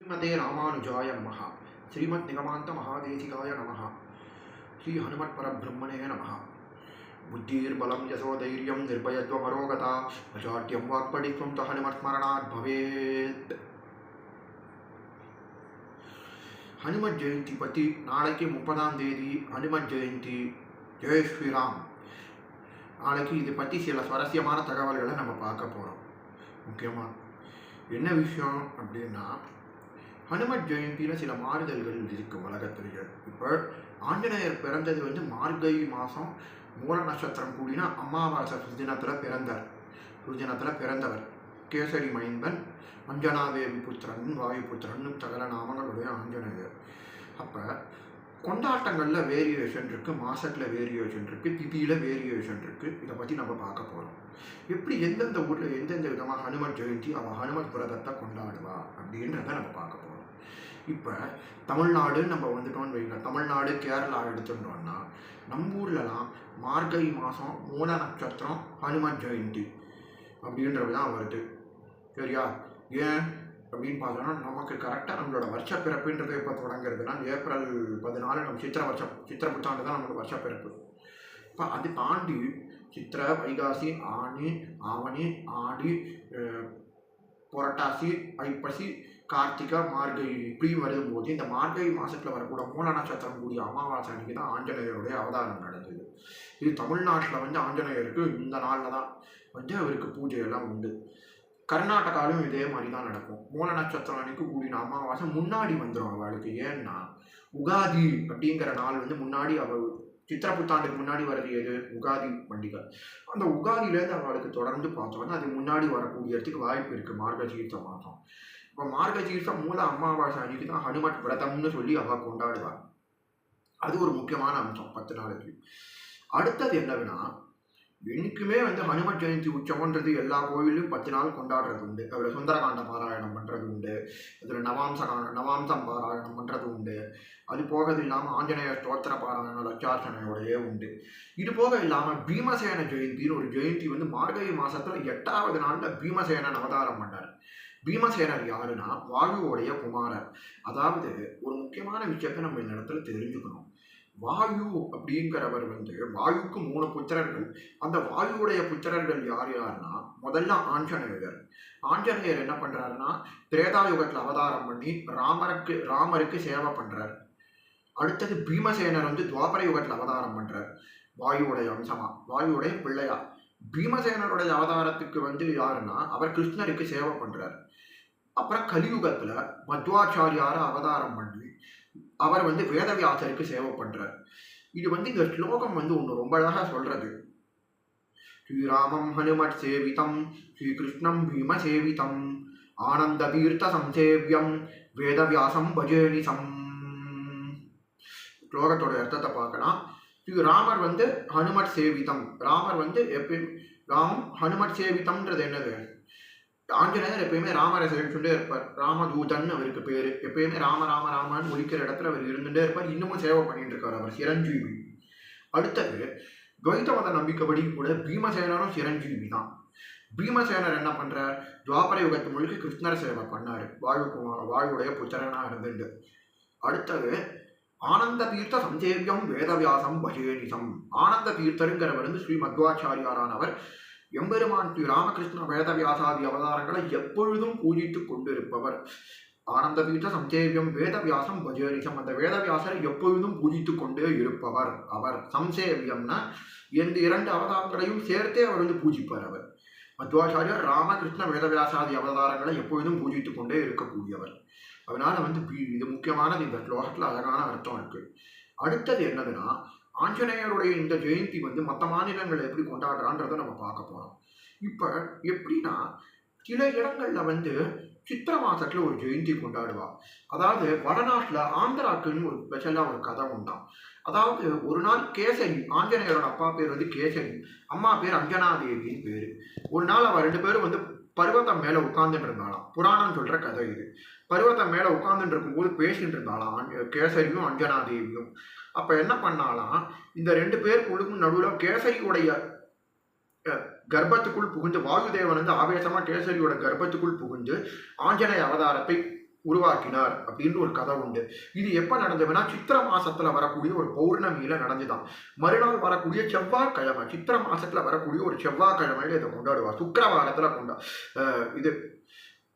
श्रीमते रामानुजाय नमः। श्रीमद् निगमान्त महादेशिकाय नमः। श्री हनुमत् परब्रह्मणे नमः। बुद्धिर्बलं यशोधैर्यं निर्भयत्वमरोगता अजाड्यं वाक्पटित्वं च हनुमत्स्मरणात् भवेत्. हनुमत जयंती पति நாளைக்கு 30ஆம் தேதி ஹனுமத் ஜெயந்தி. ஜெய் ஸ்ரீராம். நாளைக்கு இது பற்றி சில சுவாரஸ்யமான தகவல்களை நம்ம பார்க்க போகிறோம். முக்கியமாக என்ன விஷயம் அப்படின்னா, ஹனுமத் ஜெயந்தியில் சில மாறுதல்கள் இருக்குது உலகத்திலேயே. இப்போ ஆஞ்சநேயர் பிறந்தது மார்கழி மாதம் மூல நட்சத்திரம் கூடினா அமாவாசை சுதினத்தில் பிறந்தவர். கேசரி மைந்தன், அஞ்சனாதேவி புத்திரன், வாயு புத்திரன், சகல நாமங்களுடைய ஆஞ்சநேயர். அப்போ கொண்டாட்டங்களில் வேரியேஷன் இருக்குது, மாதத்தில் வேரியேஷன் இருக்குது, திதியில் வேரியேஷன் இருக்குது. இதை பற்றி நம்ம பார்க்க போகிறோம். எப்படி எந்தெந்த ஊரில் எந்தெந்த விதமாக ஹனுமத் ஜெயந்தி அவள் ஹனுமத் விரதத்தை கொண்டாடுவா அப்படின்றத நம்ம பார்க்க போகிறோம். இப்போ தமிழ்நாடு நம்ம வந்துட்டோம்னு வைங்க, தமிழ்நாடு கேரளா எடுத்துட்டோம்னா நம்ம ஊர்லலாம் மார்கழி மாதம் மூல நட்சத்திரம் ஹனுமத் ஜெயந்தி அப்படின்றது தான் வருது. சரியா? ஏன் அப்படின்னு பார்த்தோன்னா, நமக்கு கரெக்டாக நம்மளோட வருஷ பிறப்புன்றது எப்போ தொடங்குறதுனா ஏப்ரல் 14 நம்ம சித்திரை புத்தாண்டு தான் நம்மளோட வருஷ பிறப்பு. இப்போ அது தாண்டி சித்திரை, வைகாசி, ஆனி, ஆவணி, ஆடி, புரட்டாசி, ஐப்பசி, கார்த்திகை, மார்கழி இப்படி வரும்போது இந்த மார்கழி மாதத்தில் வரக்கூட மூல நட்சத்திரம் கூடிய அமாவாசை அன்றைக்கி தான் ஆஞ்சநேயருடைய அவதாரம் நடந்தது. இது தமிழ்நாட்டில் ஆஞ்சநேயருக்கு இந்த நாளில் தான் அவருக்கு பூஜையெல்லாம் உண்டு. கர்நாடகாவிலும் இதே மாதிரி தான் நடக்கும். மூல நட்சத்திரம் அன்னைக்கு கூடின அமாவாசை முன்னாடி வந்துடும் அவளுக்கு. ஏன்னா உகாதி அப்படிங்கிற நாள் முன்னாடி அவள் சித்திரை புத்தாண்டுக்கு முன்னாடி வர்றது எது? உகாதி பண்டிகை. அந்த உகாதியிலேருந்து அவளுக்கு தொடர்ந்து பார்த்தோன்னா அது முன்னாடி வரக்கூடியதுக்கு வாய்ப்பு இருக்குது மார்கசீர்ஷ மாதம். இப்போ மார்கசீர்ஷம் மூல அமாவாசை அன்னைக்கு தான் ஹனுமத் விரதம்னு சொல்லி அவள் கொண்டாடுவாள். அது ஒரு முக்கியமான அம்சம் 10 நாளைக்கு. அடுத்தது என்னதுன்னா, எனக்குமே ஹனுமத் ஜெயந்தி உற்சவன்றது எல்லா கோவிலும் 10 நாள் கொண்டாடுறது உண்டு. அதில் சுந்தரகாண்ட பாராயணம் பண்ணுறது உண்டு, அதில் நவாம்சம் பாராயணம் பண்ணுறது உண்டு. அது போக இல்லாமல் ஆஞ்சநேய ஸ்தோத்திர பாராயணம் லட்சார்ச்சனையோடையே உண்டு. இது போக இல்லாமல் பீமசேன ஜெயந்தின்னு ஒரு ஜெயந்தி மார்கழி மாதத்தில் 8ஆவது நாளில் பீமசேனன் அவதாரம் பண்ணார். பீமசேனர் யாருன்னா வாயுவோடைய குமாரர். அதாவது ஒரு முக்கியமான விஷயத்தை நம்ம இந்த இடத்துல தெரிஞ்சுக்கணும். வாயு அப்படிங்கிறவர் வாயுக்கு 3 புத்திரர்கள். அந்த வாயுடைய புத்திரர்கள் யார் யாருன்னா, முதல்ல ஆஞ்சநேயர் என்ன பண்றாருன்னா திரேதாயுகத்தில் அவதாரம் பண்ணி ராமருக்கு சேவை பண்றார். அடுத்தது பீமசேனர் துவாபர யுகத்தில் அவதாரம் பண்றார். வாயுடைய அம்சமா, வாயுடைய பிள்ளையா. பீமசேனருடைய அவதாரத்துக்கு யாருன்னா அவர் கிருஷ்ணருக்கு சேவை பண்றார். அப்புறம் கலியுகத்துல மத்வாச்சாரியார அவதாரம் பண்ணி அவர் வேதவியாசருக்கு சேவை பண்றார். இது இந்த ஸ்லோகம் ஒன்று ரொம்ப அழகா சொல்றது. ஸ்ரீராமம் ஹனுமத் சேவிதம் ஸ்ரீகிருஷ்ணம் பீம சேவிதம் ஆனந்த தீர்த்த சம்சேவியம் வேதவியாசம் பஜேனிசம். ஸ்லோகத்தோட அர்த்தத்தை பார்க்கலாம். ராமர் ஹனுமத் சேவிதம். ராமர் எப்பயும் ஹனுமத் சேவிதம்ன்றது என்னது? ஆஞ்சநேயர் எப்பயுமே ராமரை சேவிச்சுட்டே இருப்பார். ராமதூதன் அவருக்கு பேரு. எப்பயுமே ராமன்னு ஒழிக்கிற இடத்துல அவர் இருந்துட்டே இருப்பார். இன்னமும் சேவை பண்ணிட்டு இருக்கார். அவர் சிரஞ்சீவி. அடுத்தது துவைத மத நம்பிக்கைப்படி கூட பீமசேனரும் சிரஞ்சீவி தான். பீமசேனர் என்ன பண்றார்? துவாபர யுகத்து முழுக்க கிருஷ்ணர் சேவை பண்ணாரு. வாயுடைய புத்திரனா இருந்துட்டு. அடுத்தது ஆனந்த தீர்த்த சஞ்சேவியம் வேதவியாசம் பஜேனிசம். ஆனந்த தீர்த்தருங்கிறவர் ஸ்ரீ மத்வாச்சாரியாரானவர் எம்பெருமான் ஸ்ரீ ராமகிருஷ்ண வேதவியாசாதி அவதாரங்களை எப்பொழுதும் பூஜித்து கொண்டிருப்பவர். ஆனந்த தீர்த்த சம்சேவியம் வேதவியாசம் பஜேனிசம். அந்த வேதவியாசரை எப்பொழுதும் பூஜித்து கொண்டே இருப்பவர் அவர். சம்சேவியம்னா இந்த 2 அவதாரங்களையும் சேர்த்தே அவர் பூஜிப்பார். அவர் மத்வாச்சாரியர் ராமகிருஷ்ண வேதவியாசாதி அவதாரங்களை எப்பொழுதும் பூஜித்து கொண்டே இருக்கக்கூடியவர். அதனால இது முக்கியமானது. இந்த ஸ்லோகத்தில் அழகான அர்த்தம் இருக்கு. அடுத்தது என்னதுன்னா, ஆஞ்சநேயருடைய இந்த ஜெயந்தி மற்ற மாநிலங்கள் எப்படி கொண்டாடுறான்றதை நம்ம பார்க்க போறோம். இப்போ எப்படின்னா, சில இடங்கள்ல சித்திரை மாசத்துல ஒரு ஜெயந்தி கொண்டாடுவா. அதாவது வடநாட்டில் ஆந்திராக்குன்னு ஒரு ஸ்பெஷலாக ஒரு கதை உண்டாம். அதாவது ஒரு நாள் கேசரி, ஆஞ்சநேயரோட அப்பா பேர் கேசரி, அம்மா பேர் அஞ்சனாதேவின்னு பேரு. ஒரு நாள் அவ 2 பேரும் பர்வதம் மேல உட்கார்ந்துட்டு இருந்தாலாம். புராணம் சொல்ற கதை இது. பர்வதம் மேல உட்கார்ந்துட்டு இருக்கும்போது பேசிட்டு இருந்தாலாம் கேசரியும் அஞ்சனாதேவியும். அப்ப என்ன பண்ணாலாம், இந்த 2 பேருக்குள்ளுக்கும் நடுவில் கேசரியுடைய கர்ப்பத்துக்குள் புகுந்து வாயுதேவன் ஆவேசமா கேசரியோட கர்ப்பத்துக்குள் புகுந்து ஆஞ்சநேய அவதாரத்தை உருவாக்கினார் அப்படின்னு ஒரு கதை உண்டு. இது எப்ப நடந்ததுன்னா சித்திர மாசத்துல வரக்கூடிய ஒரு பௌர்ணமியில நடந்துதான். மறுநாள் வரக்கூடிய செவ்வாய்க்கிழமை, சித்திர மாசத்துல வரக்கூடிய ஒரு செவ்வாய்க்கிழமையில இதை கொண்டாடுவா. சுக்கிரவாரத்துல இது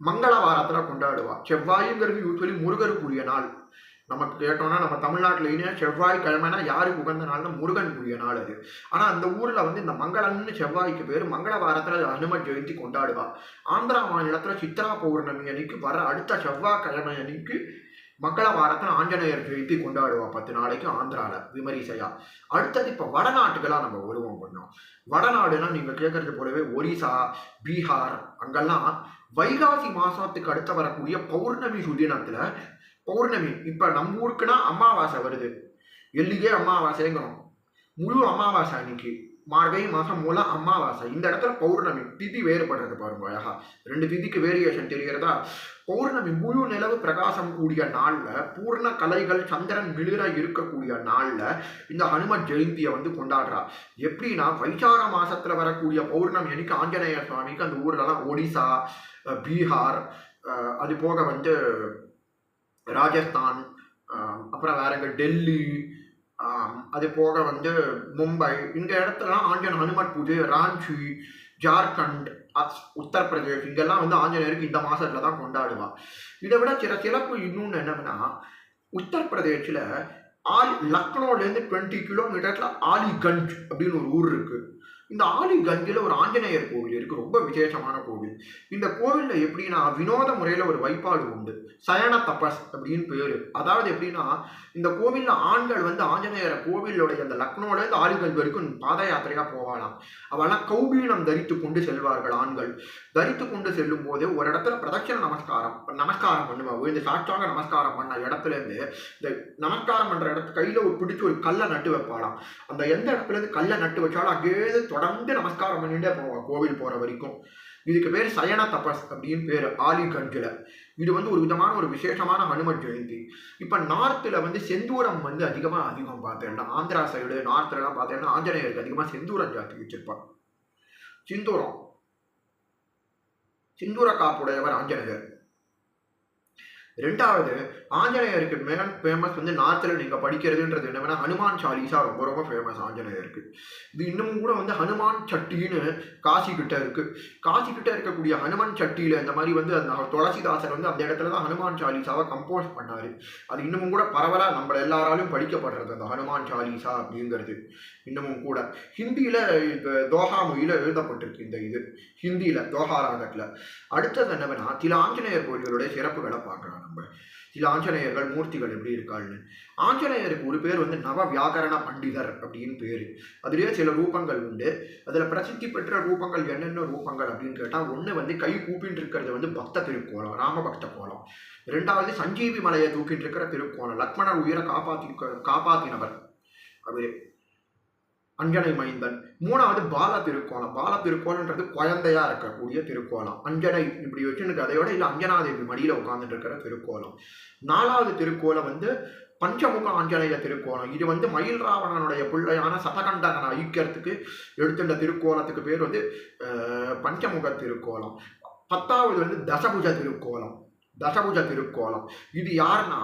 மங்களவாரத்துல கொண்டாடுவா. செவ்வாய்ங்கிறது யூஸ்வலி முருகருக்குரிய நாள். நமக்கு கேட்டோம்னா நம்ம தமிழ்நாட்டிலேயே செவ்வாய்க்கிழமைனா யாருக்கு உகந்த நாள்னா முருகனுக்குரிய நாள் அது. ஆனா அந்த ஊர்ல வந்து இந்த மங்களம்னு செவ்வாய்க்கு பேர், மங்களவாரத்துல ஹனுமன் ஜெயந்தி கொண்டாடுவா. ஆந்திரா மாநிலத்துல சித்ரா பௌர்ணமி அன்னைக்கு வர அடுத்த செவ்வாய்க்கிழமை அன்னைக்கு மங்களவாரத்தில் ஆஞ்சநேயர் ஜெயந்தி கொண்டாடுவா 10 நாளைக்கு ஆந்திரால விமரிசையா. அடுத்தது இப்ப வடநாட்டுக்கெல்லாம் நம்ம உருவம் பண்ணோம். வடநாடுனா நீங்க கேட்கறது போலவே ஒரிசா, பீகார் அங்கெல்லாம் வைகாசி மாசத்துக்கு அடுத்த வரக்கூடிய பௌர்ணமி சுதினத்துல, பௌர்ணமி இப்ப நம்ம ஊருக்குன்னா அமாவாசை வருது, எல்லியே அமாவாசைங்கிறோம், முழு அமாவாசை அன்னைக்கு மார்கழி மாசம் மூலம் அமாவாசை. இந்த இடத்துல பௌர்ணமி திதி வேறுபடுறது பாருங்க அழகா. 2 திதிக்கு வேரியேஷன் தெரிகிறதா? பௌர்ணமி முழு நிலவு பிரகாசம் கூடிய நாள்ல, பூர்ண கலைகள் சந்திரன் மிளிர இருக்கக்கூடிய நாள்ல இந்த ஹனுமன் ஜெயந்தியை வந்து கொண்டாடுறா. எப்படின்னா வைசாக மாசத்துல வரக்கூடிய பௌர்ணமி அன்னைக்கு ஆஞ்சநேய சுவாமிக்கு அந்த ஊர்லலாம் ஒடிசா, பீகார், அது போக வந்து ராஜஸ்தான், அப்புறம் வேற எங்க டெல்லி, அது போக வந்து மும்பை, இந்த இடத்துலலாம் ஹனுமன் பூஜை, ராஞ்சி, ஜார்க்கண்ட், உத்தரப்பிரதேஷ் இங்கெல்லாம் வந்து ஆஞ்சநேயருக்கு இந்த மாசத்துல தான் கொண்டாடுவா. இதை விட சிறப்பு இன்னொன்று என்னன்னா, உத்தரப்பிரதேசில் லக்னோலேருந்து 20 கிலோமீட்டர்ல ஆலிகஞ்ச் அப்படின்னு ஒரு ஊர் இருக்கு. இந்த ஆலிகஞ்சில் ஒரு ஆஞ்சநேயர் கோவில் இருக்கு, ரொம்ப விசேஷமான கோவில். இந்த கோவில்ல எப்படின்னா வினோத முறையில ஒரு வைப்பாடு உண்டு, சயன தபஸ் அப்படின்னு பேரு. அதாவது எப்படின்னா இந்த கோவில்ல ஆண்கள் வந்து ஆஞ்சநேயர் கோவிலுடைய அந்த லக்னோல இருந்து ஆலிகஞ்ச் வரைக்கும் பாத யாத்திரையா போகலாம். அவெல்லாம் கௌபீனம் தரித்து கொண்டு செல்வார்கள். ஆண்கள் தரித்து கொண்டு செல்லும் போது ஒரு இடத்துல பிரதட்சண நமஸ்காரம் பண்ணுவா. விழுந்து சாட்சாக நமஸ்காரம் பண்ண இடத்துல இருந்து இந்த நமஸ்காரம் பண்ற இடத்துல கையில ஒரு பிடிச்சி ஒரு கல்லை நட்டு வைப்பாளாம். அந்த எந்த இடத்துல இருந்து கல்லை நட்டு வச்சாலும் அங்கே தொடர்ந்து நமஸ்காரம் பண்ணிட்டே போவான் கோவில் போற வரைக்கும். இதுக்கு பேர் சயன தபஸ் அப்படின்னு பேரு ஆலிகஞ்சில். இது வந்து ஒரு விதமான ஒரு விசேஷமான ஹனுமன் ஜெயந்தி. இப்ப நார்த்ல வந்து செந்தூரம் வந்து அதிகம் பார்த்தேன்னா, ஆந்திரா சைடு நார்த்ல எல்லாம் பார்த்தேன்னா ஆஞ்சநேயருக்கு அதிகமா செந்தூரம் ஜாத்தி வச்சிருப்பான். சிந்தூர காப்புடையவர் ஆஞ்சநேயர். ரெண்டாவது ஆஞ்சநேயருக்கு ஃபேமஸ் வந்து நார்த்தில் நீங்கள் படிக்கிறதுன்றது என்னன்னா ஹனுமான் சாலிசா ரொம்ப ஃபேமஸ் ஆஞ்சநேயருக்கு. இது இன்னமும் கூட வந்து ஹனுமான் சட்டின்னு காசி கிட்ட இருக்கு. காசி கிட்ட இருக்கக்கூடிய ஹனுமான் சட்டியில இந்த மாதிரி வந்து அந்த துளசிதாசர் வந்து அந்த இடத்துல தான் ஹனுமான் சாலிசாவை கம்போஸ் பண்ணாரு. அது இன்னமும் கூட பரவலாக நம்ம எல்லாராலும் படிக்கப்படுறது அந்த ஹனுமான் சாலிசா அப்படிங்கிறது. இன்னமும் கூட ஹிந்தியில தோஹா மொழியில எழுதப்பட்டிருக்கு இந்த இது, ஹிந்தியில தோஹா ராகத்துல. அடுத்தது என்னவென்னா சில ஆஞ்சநேயர் கோயில்களுடைய சிறப்புகளை பார்க்கலாம். நம்ம சில ஆஞ்சநேயர்கள் மூர்த்திகள் எப்படி இருக்காள்னு. ஆஞ்சநேயருக்கு ஒரு பேர் வந்து நவ வியாகரண பண்டிதர் அப்படின்னு பேரு. அதுலேயே சில ரூபங்கள் உண்டு. அதில் பிரசித்தி பெற்ற ரூபங்கள் என்னென்ன ரூபங்கள் அப்படின்னு கேட்டால், ஒன்று வந்து கை கூப்பின்னு இருக்கிறது வந்து பக்த திருக்கோலம், ராமபக்த கோலம். ரெண்டாவது சஞ்சீவி மலையை தூக்கிட்டு இருக்கிற திருக்கோலம், லக்ஷ்மணர் உயிரை காப்பாத்தினவர் அவரு அஞ்சனை மைந்தன். மூணாவது பால திருக்கோலம். பால திருக்கோலன்றது குழந்தையா இருக்கக்கூடிய திருக்கோலம். அஞ்சனை இப்படி வச்சுன்னு கதையோட இல்லை அஞ்சனாதேவி மடியில உட்கார்ந்துட்டு இருக்கிற திருக்கோலம். நாலாவது திருக்கோலம் வந்து பஞ்சமுக ஆஞ்சநேய திருக்கோலம். இது வந்து மயில் ராவணனுடைய பிள்ளையான சதகண்டகனை ஐக்கியத்துக்கு எடுத்துட்ட திருக்கோலத்துக்கு பேர் வந்து பஞ்சமுக திருக்கோலம். 10வது வந்து தசபுஜ திருக்கோலம். இது யாருன்னா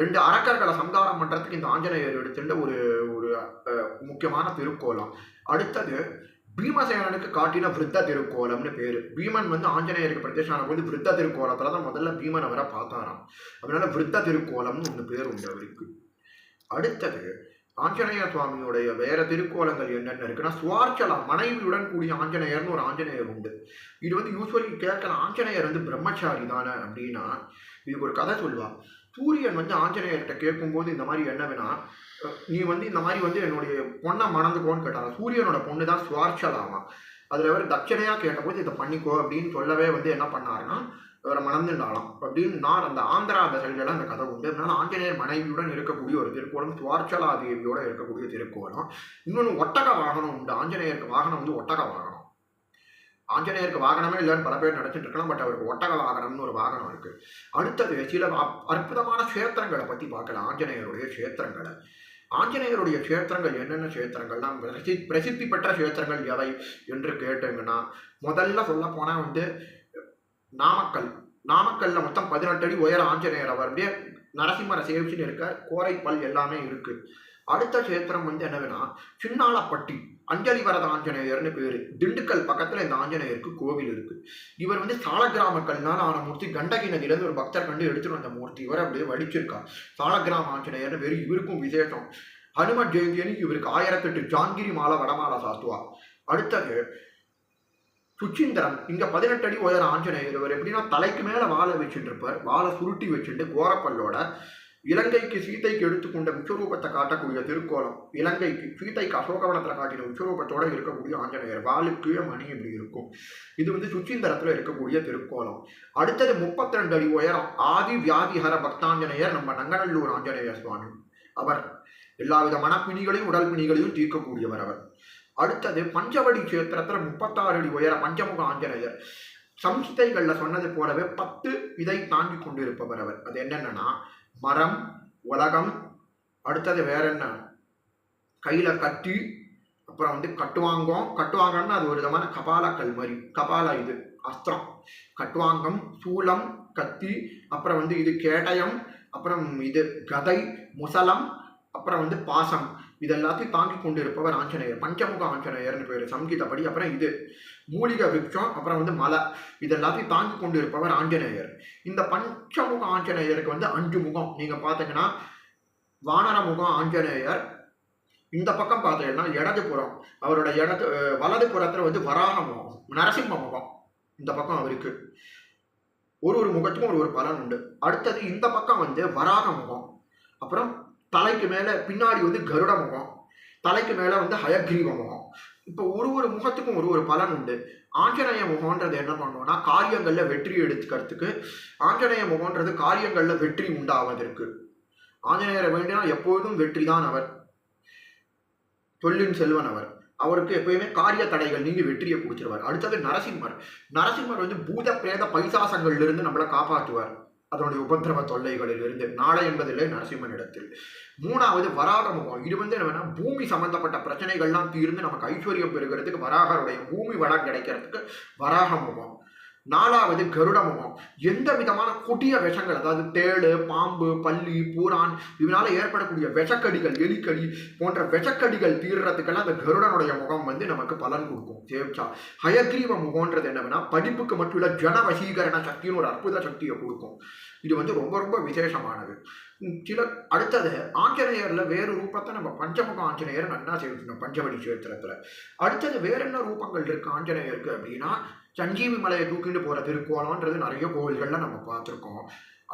2 அரக்கர்களை சம்ஹாரம் பண்றதுக்கு இந்த ஆஞ்சநேயர் எடுத்துட்ட ஒரு முக்கியமான திருக்கோலம். அடுத்தது பீமசேனனுக்கு காட்டின விருத்த திருக்கோலம்னு பேரு. பீமன் வந்து ஆஞ்சநேயருக்கு பிரத்யட்சமான போது விருத்த திருக்கோலத்துலதான் முதல்ல பீமன் அவரை பார்த்தாராம். அதனால விருத்த திருக்கோலம்னு ஒன்று பேர் உண்டு அவருக்கு. அடுத்தது ஆஞ்சநேய சுவாமியுடைய வேற திருக்கோலங்கள் என்னென்ன இருக்குன்னா, சுவார்ச்சலா மனைவியுடன் கூடிய ஆஞ்சநேயர்னு ஒரு ஆஞ்சநேயர் உண்டு. இது வந்து யூஸ்வலி கேட்கலாம், ஆஞ்சநேயர் வந்து பிரம்மச்சாரி தானே அப்படின்னா இதுக்கு ஒரு கதை சொல்லுவா. சூரியன் வந்து ஆஞ்சநேயர்கிட்ட கேட்கும்போது இந்த மாதிரி என்னவேனா, நீ வந்து இந்த மாதிரி வந்து என்னுடைய பொண்ணை மணந்துக்கோன்னு கேட்டாங்க. சூரியனோட பொண்ணு தான் சுவார்ச்சலாமா. அதில் அவர் தட்சணையாக கேட்டபோது இதை பண்ணிக்கோ அப்படின்னு சொல்லவே வந்து என்ன பண்ணாருன்னா இவரை மணந்துண்டாலாம் அப்படின்னு நான் அந்த ஆந்திரா அந்த சைட்லாம் அந்த கதை உண்டு. அதனால ஆஞ்சநேயர் மனைவியுடன் இருக்கக்கூடிய ஒரு திருக்கோலம், சுவார்ச்சலா தேவியோட இருக்கக்கூடிய திருக்கோலம். இன்னொன்று ஒட்டக வாகனம் உண்டு. ஆஞ்சநேயருக்கு வாகனம் வந்து ஒட்டக வாகனம். ஆஞ்சநேயருக்கு வாகனமே இல்லைன்னு பல பேர் நினைச்சிட்டு இருக்கலாம், பட் அவருக்கு ஒட்டக வாகனம்னு ஒரு வாகனம் இருக்கு. அடுத்தது சில அற்புதமான கஷேத்திரங்களை பத்தி பார்க்கலாம். ஆஞ்சநேயருடைய கஷேத்திரங்களை. ஆஞ்சநேயருடைய கஷேத்திரங்கள் என்னென்ன கஷேத்திரங்கள்லாம் பிரசித்தி பெற்ற கஷேத்திரங்கள் எவை என்று கேட்டீங்கன்னா, முதல்ல சொல்ல போனா வந்து நாமக்கல் நாமக்கல்ல மொத்தம் 18 அடி உயர ஆஞ்சநேயர். அவர் அப்படியே நரசிம்மரை சேவிச்சுன்னு இருக்க, கோரைப்பல் எல்லாமே இருக்கு. அடுத்த கஷேத்திரம் வந்து என்னதுன்னா சின்னாளப்பட்டி அஞ்சலி வரத ஆஞ்சநேயர்னு பேரு. திண்டுக்கல் பக்கத்துல இந்த ஆஞ்சநேயருக்கு கோவில் இருக்கு. இவர் வந்து சாலக்கிராம கல்னால ஆன மூர்த்தி. கண்டகி நதியிலிருந்து ஒரு பக்தர் கண்டு எடுத்துட்டு வந்த மூர்த்தி. இவர் அப்படியே வடிச்சிருக்கார். சாலக்கிராம ஆஞ்சநேயர்னு பேரு. இவருக்கும் விசேஷம். ஹனுமத் ஜெயந்தி அன்னைக்கு இவருக்கு 1008 ஜாங்கிரி மாலை வடமாலை சாத்துவார். அடுத்தது சுச்சீந்திரன். இங்க 18 அடி உயர ஆஞ்சநேயர். இவர் எப்படின்னா தலைக்கு மேல வாழை வச்சுட்டு இருப்பார். வாழை சுருட்டி வச்சுட்டு கோரப்பல்லோட இலங்கைக்கு சீதைக்கு எடுத்துக்கொண்ட விஸ்வரூபத்தை காட்டக்கூடிய திருக்கோலம். இலங்கைக்கு சீதைக்கு அசோகவனத்தில் காட்டின விஸ்வரூபத்தோட இருக்கக்கூடிய ஆஞ்சநேயர். வாளுக்கு மணி இப்படி இருக்கும். இது வந்து சுச்சீந்திரத்துல இருக்கக்கூடிய திருக்கோலம். அடுத்தது 32 அடி உயரம் ஆதி வியாதிஹர பக்தாஞ்சநேயர், நம்ம நங்கநல்லூர் ஆஞ்சநேயர் சுவாமி. அவர் எல்லா வித மனப்பிணிகளையும் உடல் பிணிகளையும் தீர்க்கக்கூடியவர் அவர். அடுத்தது பஞ்சவடி கஷேத்திரத்துல 36 அடி உயர பஞ்சமுக ஆஞ்சநேயர். சம்ஹிதைகள்ல சொன்னது போலவே 10 இதை தாங்கி கொண்டிருப்பவர் அவர். அது என்னன்னா மரம், உலகம், அடுத்தது வேற என்ன, கையில கட்டி, அப்புறம் வந்து கட்டுவாங்கம். கட்டுவாங்கம்னா அது ஒரு விதமான கபாலக்கல் மாதிரி, கபால இது அஸ்திரம். கட்டுவாங்கம், சூலம், கத்தி, அப்புறம் வந்து இது கேடயம், அப்புறம் இது கதை, முசலம், அப்புறம் வந்து பாசம். இதெல்லாத்தையும் தாங்கி கொண்டு இருப்பவர் ஆஞ்சநேயர். பஞ்சமுக ஆஞ்சநேயர்னு பேரு சங்கீதப்படி. அப்புறம் இது மூலிகை விருட்சம், அப்புறம் வந்து மலை. இதெல்லாத்தையும் தாங்கி கொண்டு இருப்பவர் ஆஞ்சநேயர். இந்த பஞ்சமுக ஆஞ்சநேயருக்கு வந்து 5 முகம். நீங்க பாத்தீங்கன்னா வானர முகம் ஆஞ்சநேயர். இந்த பக்கம் பார்த்தீங்கன்னா இடது புறம், அவரோட வலது புறத்துல வந்து வராக முகம், நரசிம்ம முகம். இந்த பக்கம் அவருக்கு ஒரு முகத்துக்கும் ஒரு பலன் உண்டு. அடுத்தது இந்த பக்கம் வந்து வராக முகம். அப்புறம் தலைக்கு மேல பின்னாடி வந்து கருட முகம், தலைக்கு மேல வந்து ஹயக்ரீவ முகம். இப்போ ஒரு முகத்துக்கும் ஒரு பலன் உண்டு. ஆஞ்சநேய முகம்ன்றது என்ன பண்ணுவோம்னா காரியங்கள்ல வெற்றி எடுத்துக்கிறதுக்கு. ஆஞ்சநேய முகம்ன்றது காரியங்கள்ல வெற்றி உண்டாவதற்கு. ஆஞ்சநேயரை வேண்டினா எப்பொழுதும் வெற்றி தான் அவர். தொல்லின் செல்வன் அவர். அவருக்கு எப்பயுமே காரிய தடைகள் நீங்கி வெற்றியை கொடுத்துருவார். அடுத்தது நரசிம்மர். நரசிம்மர் வந்து பூத பிரேத பைசாசங்கள்ல இருந்து நம்மளை காப்பாற்றுவார், அதனுடைய உபதிரவ தொல்லைகளில் இருந்து. நாளை என்பதில்லை நரசிம்மன் இடத்தில். 3வது வராக முகம். இது வந்து என்னன்னா பூமி சம்பந்தப்பட்ட பிரச்சனைகள்லாம் தீர்ந்து நமக்கு ஐஸ்வர்யம் பெறுகிறதுக்கு வராகருடைய பூமி வளம் கிடைக்கிறதுக்கு வராக முகம். 4வது கருட முகம். எந்த விதமான கொடிய விஷங்கள், அதாவது தேளு, பாம்பு, பல்லி, பூரான், இதனால ஏற்படக்கூடிய விஷக்கடிகள், எலிக்கடி போன்ற விஷக்கடிகள் தீர்றதுக்கெல்லாம் அந்த கருடனுடைய முகம் வந்து நமக்கு பலன் கொடுக்கும் சேவிச்சா. ஹயக்ரீவ முகம்ன்றது என்னன்னா படிப்புக்கு மட்டும் இல்ல ஜன வசீகரண சக்தின்னு ஒரு அற்புத சக்தியை கொடுக்கும். இது வந்து ரொம்ப விசேஷமானது. அடுத்தது ஆஞ்சநேயர்ல வேறு ரூபத்தை நம்ம பஞ்சமுக ஆஞ்சநேயர் நன்னா சேவிக்கணும் பஞ்சவடி கஷேத்திரத்துல. அடுத்தது வேற என்ன ரூபங்கள் இருக்கு ஆஞ்சநேயருக்கு அப்படின்னா சஞ்சீவி மலையை தூக்கிட்டு போற திருக்கோலம்ன்றது நிறைய கோவில்கள்ல நம்ம பார்த்துருக்கோம்.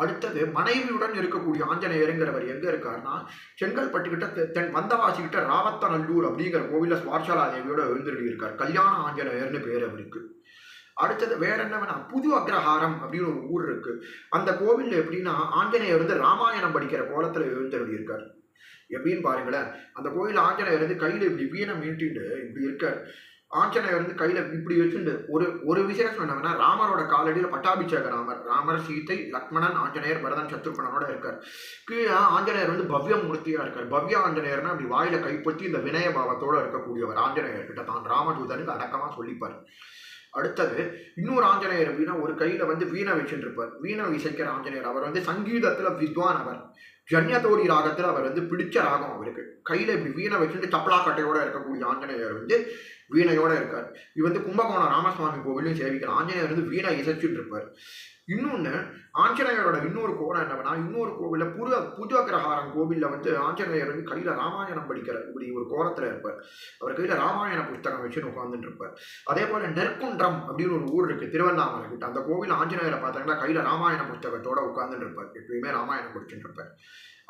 அடுத்தது மனைவியுடன் இருக்கக்கூடிய ஆஞ்சநேயருங்கிறவர் எங்க இருக்காருன்னா செங்கல்பட்டு கிட்ட வந்தவாசி கிட்ட ராவத்தநல்லூர் அப்படிங்கிற கோவில ஸ்வார்ஷலா தேவியோட எழுந்திருடி இருக்கார். கல்யாண ஆஞ்சநேயர்னு பேர் அவருக்கு. அடுத்தது வேற என்ன, புது அக்ரஹாரம் அப்படின்னு ஒரு ஊர் இருக்கு. அந்த கோவில் எப்படின்னா ஆஞ்சநேயர் வந்து ராமாயணம் படிக்கிற கோலத்துல எழுந்தருளி இருக்கார். எப்படின்னு பாருங்களேன், அந்த கோயில் ஆஞ்சநேயர் வந்து கையில இப்படி வீணை மீட்டிட்டு இப்படி இருக்கார். ஆஞ்சநேயர் வந்து கையில இப்படி வச்சுட்டு ஒரு விசேஷம் என்னன்னா ராமரோட காலடியில பட்டாபிஷேக ராமர், சீதை, லக்ஷ்மணன், ஆஞ்சநேயர், பரதன், சத்ருகனோட இருக்கார். கீழே ஆஞ்சநேயர் வந்து பவ்ய மூர்த்தியா இருக்கார். பவ்ய ஆஞ்சநேயர்னா அப்படி வாயில கைப்பற்றி இந்த வினய பாவத்தோட இருக்கக்கூடியவர். ஆஞ்சநேயர் கிட்ட தான் ராமதூதனுக்கு அடக்கமா சொல்லிப்பார். அடுத்தது இன்னொரு ஆஞ்சநேயர் அப்படின்னா ஒரு கையில வந்து வீணை வச்சுட்டு இருப்பார். வீணை இசைக்கிற ஆஞ்சநேயர். அவர் வந்து சங்கீதத்துல வித்வான். அவர் ஜன்யதோடி ராகத்துல அவர் வந்து பிடிச்ச ராகம் அவருக்கு. கையில இப்படி வீணை வச்சுட்டு தப்பலா கட்டையோட இருக்கக்கூடிய ஆஞ்சநேயர் வந்து வீணையோட இருக்கார். இது வந்து கும்பகோணம் ராமசுவாமி கோவிலையும் சேவிக்கிற ஆஞ்சநேயர் வந்து வீணை இசைச்சுட்டு இருப்பார். இன்னொன்னு ஆஞ்சநேயரோட இன்னொரு கோலம் என்னன்னா இன்னொரு கோவில்ல புது அக்ரஹாரம் கோவில்ல வந்து ஆஞ்சநேயர் வந்து கையில ராமாயணம் படிக்கிறார். இப்படி ஒரு கோலத்துல இருப்பார். அவர் கையில ராமாயண புஸ்தகம் வச்சுன்னு உட்காந்துட்டு இருப்பார். அதே போல நெற்குன்றம் அப்படின்னு ஒரு ஊர் இருக்கு திருவண்ணாமலை கிட்ட. அந்த கோவில் ஆஞ்சநேயரை பார்த்தாங்கன்னா கையில ராமாயண புஸ்தகத்தோட உட்காந்துட்டு இருப்பார். எப்பயுமே ராமாயணம் படிச்சுட்டு இருப்பார்.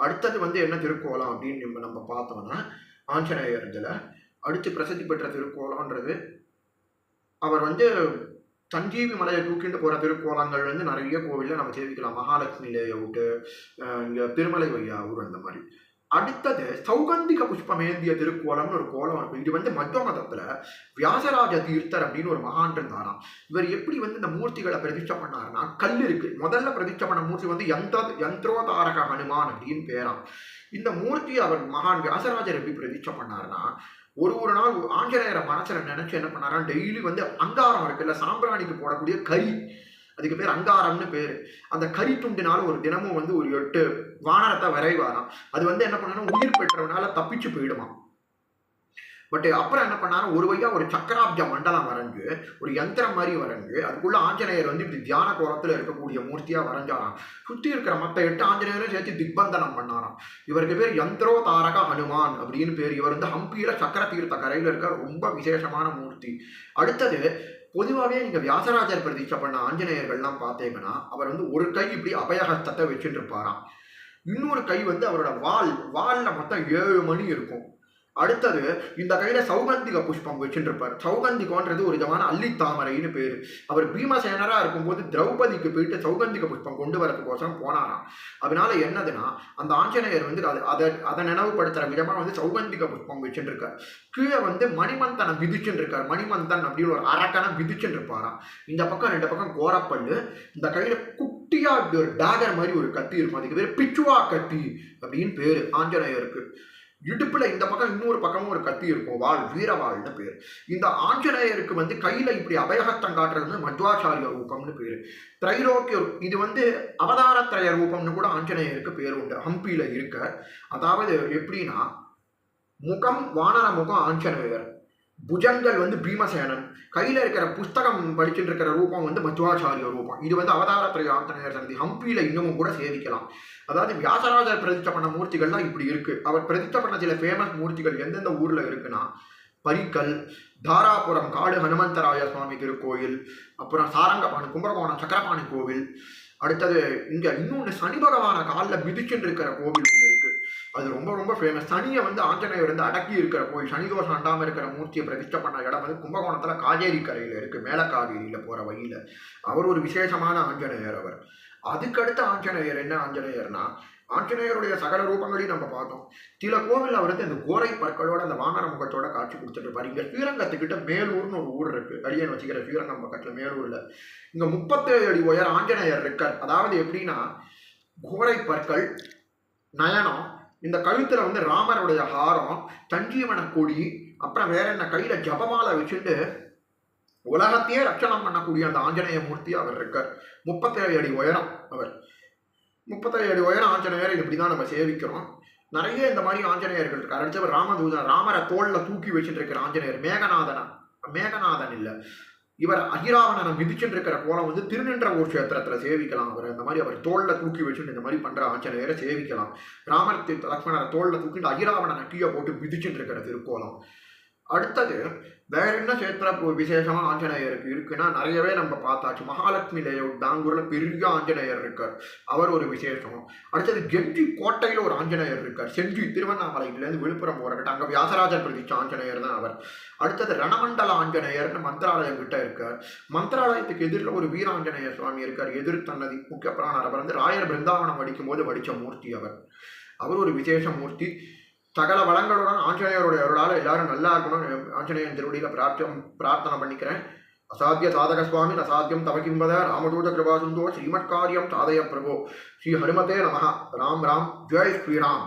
அடுத்தது வந்து என்ன திருக்கோலம் அப்படின்னு நம்ம பார்த்தோம்னா ஆஞ்சநேயர் இதுல அடுத்து பிரசித்தி பெற்ற திருக்கோலம்ன்றது அவர் வந்து சஞ்சீவி மலையை தூக்கிட்டு போற திருக்கோலங்கள் வந்து நிறைய கோவில்ல நம்ம சேவிக்கலாம். மகாலட்சுமி லேஅவுட்டு, இங்க திருமலை வையாவூர், அந்த மாதிரி. அடுத்தது சௌகந்திக புஷ்பமேந்திய திருக்கோலம்னு ஒரு கோலம் இருக்கும். இது வந்து மத்வ மதத்துல வியாசராஜ தீர்த்தர் அப்படின்னு ஒரு மகான் இருந்தாராம். இவர் எப்படி வந்து இந்த மூர்த்திகளை பிரதிஷ்டை பண்ணாருன்னா கல் இருக்கு. முதல்ல பிரதிஷ்டை பண்ண மூர்த்தி வந்து யந்திரோதாரக ஹனுமான் அப்படின்னு பேராம். இந்த மூர்த்தி அவர் மகான் வியாசராஜர் எப்படி பிரதிஷ்டை பண்ணாருன்னா ஒரு நாள் ஆஞ்சநேயரை மனசுல நினைச்சு என்ன பண்ணாரா டெய்லி வந்து அங்காரம் இருக்குல்ல சாம்பிராணிக்கு போடக்கூடிய கறி, அதுக்கு பேர் அங்காரம்னு பேர். அந்த கரி துண்டினால ஒரு தினமும் வந்து ஒரு 8 வானரத்தை வரைவாராம். அது வந்து என்ன பண்ணணும், உயிர் பெற்றவனால தப்பிச்சு போயிடுமா. பட் அப்புறம் என்ன பண்ணாரு, ஒரு வழியா ஒரு சக்கராப்ஜ மண்டலம் வரைஞ்சு, ஒரு யந்திரம் மாதிரி வரைஞ்சு, அதுக்குள்ள ஆஞ்சநேயர் வந்து இப்படி தியான கோலத்துல இருக்கக்கூடிய மூர்த்தியா வரைஞ்சாராம். சுத்தி இருக்கிற மத்த 8 ஆஞ்சநேயரும் சேர்த்து திக்பந்தனம் பண்ணாராம். இவருக்கு பேர் யந்திரோ தாரக ஹனுமான் அப்படின்னு பேர். இவர் வந்து ஹம்பியில சக்கர தீர்த்த கரையில இருக்க ரொம்ப விசேஷமான மூர்த்தி. அடுத்தது, பொதுவாகவே நீங்க வியாசராஜர் பிரதிஷ்டை பண்ண ஆஞ்சநேயர்கள்லாம் பார்த்தீங்கன்னா, அவர் வந்து ஒரு கை இப்படி அபயஹஸ்தத்தை வச்சுட்டு இருப்பாராம். இன்னொரு கை வந்து அவரோட வால்ல மொத்தம் 7 மணி இருக்கும். அடுத்தது, இந்த கையில சௌகந்திக புஷ்பம் வச்சுட்டு இருப்பார். சௌகந்திகன்றது ஒரு விதமான அல்லித்தாமரைன்னு பேரு. அவர் பீமசேனரா இருக்கும்போது திரௌபதிக்கு போயிட்டு சௌகந்திக புஷ்பம் கொண்டு வரதுக்கோசரம் போனாராம். அதனால என்னதுன்னா, அந்த ஆஞ்சநேயர் வந்து அதை நினைவுபடுத்துற விதமா வந்து சௌகந்திக புஷ்பம் வச்சுட்டு இருக்கார். கீழே வந்து மணிமந்தனை விதிச்சுட்டு இருக்கார். மணிமந்தன் அப்படின்னு ஒரு அரக்கனை விதிச்சுட்டு இருப்பாராம். இந்த பக்கம் 2 பக்கம் கோரப்பல்லு, இந்த கையில குட்டியா இப்படி ஒரு டாகர் மாதிரி ஒரு கத்தி இருக்கும். அதுக்கு பேர் பிச்சுவா கத்தி அப்படின்னு பேரு ஆஞ்சநேயருக்கு. இடுப்புல இந்த பக்கம் இன்னொரு பக்கமும் ஒரு கத்தி இருக்கும், வாள், வீரவாள்னு பேர். இந்த ஆஞ்சநேயருக்கு வந்து கையில இப்படி அபயஹஸ்தம் காட்டுறது வந்து மத்வாச்சாரிய ரூபம்னு பேரு. திரைலோக்கிய, இது வந்து அவதாரத்திரய ரூபம்னு கூட ஆஞ்சநேயருக்கு பேர் உண்டு, ஹம்பியில இருக்க. அதாவது எப்படின்னா, முகம் வானர முகம் ஆஞ்சநேயர், புஜங்கள் வந்து பீமசேனன், கையில இருக்கிற புஸ்தகம் படிச்சுட்டு இருக்கிற ரூபம் வந்து மத்வாச்சாரிய ரூபம். இது வந்து அவதாரத்திரய ஆஞ்சநேயர் சந்தி. ஹம்பியில இன்னமும் கூட சேவிக்கலாம். அதாவது வியாசராஜர் பிரதிஷ்டை பண்ண மூர்த்திகள்லாம் இப்படி இருக்கு. அவர் பிரதிஷ்டை பண்ண சில ஃபேமஸ் மூர்த்திகள் எந்தெந்த ஊர்ல இருக்குன்னா, பரிக்கல், தாராபுரம் காடு ஹனுமந்தராய சுவாமி திருக்கோயில், அப்புறம் சாரங்கபாணி கும்பகோணம் சக்கரபாணி கோவில். அடுத்தது இங்க இன்னொன்று சனி பகவான காலில் மிதிச்சுட்டு இருக்கிற கோவில் ஒன்று இருக்கு. அது ரொம்ப ரொம்ப ஃபேமஸ். சனியை வந்து ஆஞ்சநேயர் வந்து அடக்கி இருக்கிற கோயில், சனி தோஷம் அண்டாமல் இருக்கிற மூர்த்தியை பிரதிஷ்டை பண்ண இடம் வந்து கும்பகோணத்துல காவேரி கரையில இருக்கு, மேல காவேரியில போற வழியில. அவர் ஒரு விசேஷமான ஆஞ்சநேயர். அவர் அதுக்கடுத்த ஆஞ்சநேயர் என்ன ஆஞ்சநேயர்னா, ஆஞ்சநேயருடைய சகல ரூபங்களையும் நம்ம பார்த்தோம். சில கோவில் அவர் வந்து அந்த கோரை பற்களோட அந்த வானர முகத்தோட காட்சி கொடுத்துட்டு இருப்பார். இங்க ஸ்ரீரங்கத்துக்கிட்ட மேலூர்னு ஒரு ஊர் இருக்கு, அடியன் வச்சுக்கிற ஸ்ரீரங்கம் பக்கத்துல மேலூர்ல. இங்க 37 அடி உயர ஆஞ்சநேயர் இருக்கார். அதாவது எப்படின்னா, கோரை பற்கள், நயனம், இந்த கழுத்துல வந்து ராமருடைய ஹாரம், சஞ்சீவன கொடி, அப்புறம் வேற என்ன கையில ஜபமாலை வச்சுட்டு உலகத்தையே ரட்சணம் பண்ணக்கூடிய அந்த ஆஞ்சநேய மூர்த்தி அவர் இருக்கார். 37 அடி உயரம் அவர். 37 அடி உயரம் ஆஞ்சநேயர் இப்படிதான் நம்ம சேவிக்கிறோம். நிறைய இந்த மாதிரி ஆஞ்சநேயர்கள் இருக்கார். அடுத்தவர் ராமதூதன், ராமரை தோல்ல தூக்கி வச்சுட்டு இருக்கிற ஆஞ்சநேயர். மேகநாதன் இல்ல, இவர் அகிராவணனை மிதிச்சுட்டு இருக்கிற கோலம் வந்து திருநின்றவூர் கஷேத்திரத்துல சேவிக்கலாம். அவர் இந்த மாதிரி அவர் தோல்ல தூக்கி வச்சுட்டு இந்த மாதிரி பண்ற ஆஞ்சநேயரை சேவிக்கலாம். ராமர் லக்ஷ்மணரை தோல்ல தூக்கிட்டு அகிராவணனை கீழே போட்டு மிதிச்சுட்டு இருக்கிற திருக்கோலம். அடுத்தது வேற என்ன சேத்திர விசேஷமா ஆஞ்சநேயருக்கு இருக்குன்னா, நிறையவே நம்ம பார்த்தாச்சு. மகாலட்சுமி லேஅவுட் பெங்களூர்ல பெரிய ஆஞ்சநேயர் இருக்கார், அவர் ஒரு விசேஷம். அடுத்தது செஞ்சி கோட்டையில ஒரு ஆஞ்சநேயர் இருக்கார். செஞ்சி திருவண்ணாமலையிலேருந்து விழுப்புரம் போறக்கிட்ட அங்க வியாசராஜர் பிரதிஷ்ட ஆஞ்சநேயர் தான் அவர். அடுத்தது ரணமண்டல ஆஞ்சநேயர்னு மந்திராலயம் கிட்ட இருக்கார். மந்திராலயத்துக்கு எதிரில் ஒரு வீராஞ்சநேயர் சுவாமி இருக்கார், எதிர் தன்னதி முக்கிய பிராணர். அவர் வந்து ராயர் பிருந்தாவனம் வடிக்கும் போது வடிச்ச மூர்த்தி அவர். அவர் ஒரு விசேஷ மூர்த்தி. சகல வளங்களுடன் ஆஞ்சநேயருடைய அருளால் எல்லாரும் நல்லா இருக்கணும். ஆஞ்சநேயன் திருவடியில பிரார்த்தனை பண்ணிக்கிறேன். அசாத்திய சாதக சுவாமி அசாத்தியம் தவகிம்பத ராமதூத கிருபாசுந்தோ ஸ்ரீமத்காரியம் சாதய பிரபோ. ஸ்ரீ ஹனுமதே நமஹ. ராம் ராம். ஜெய் ஸ்ரீராம்.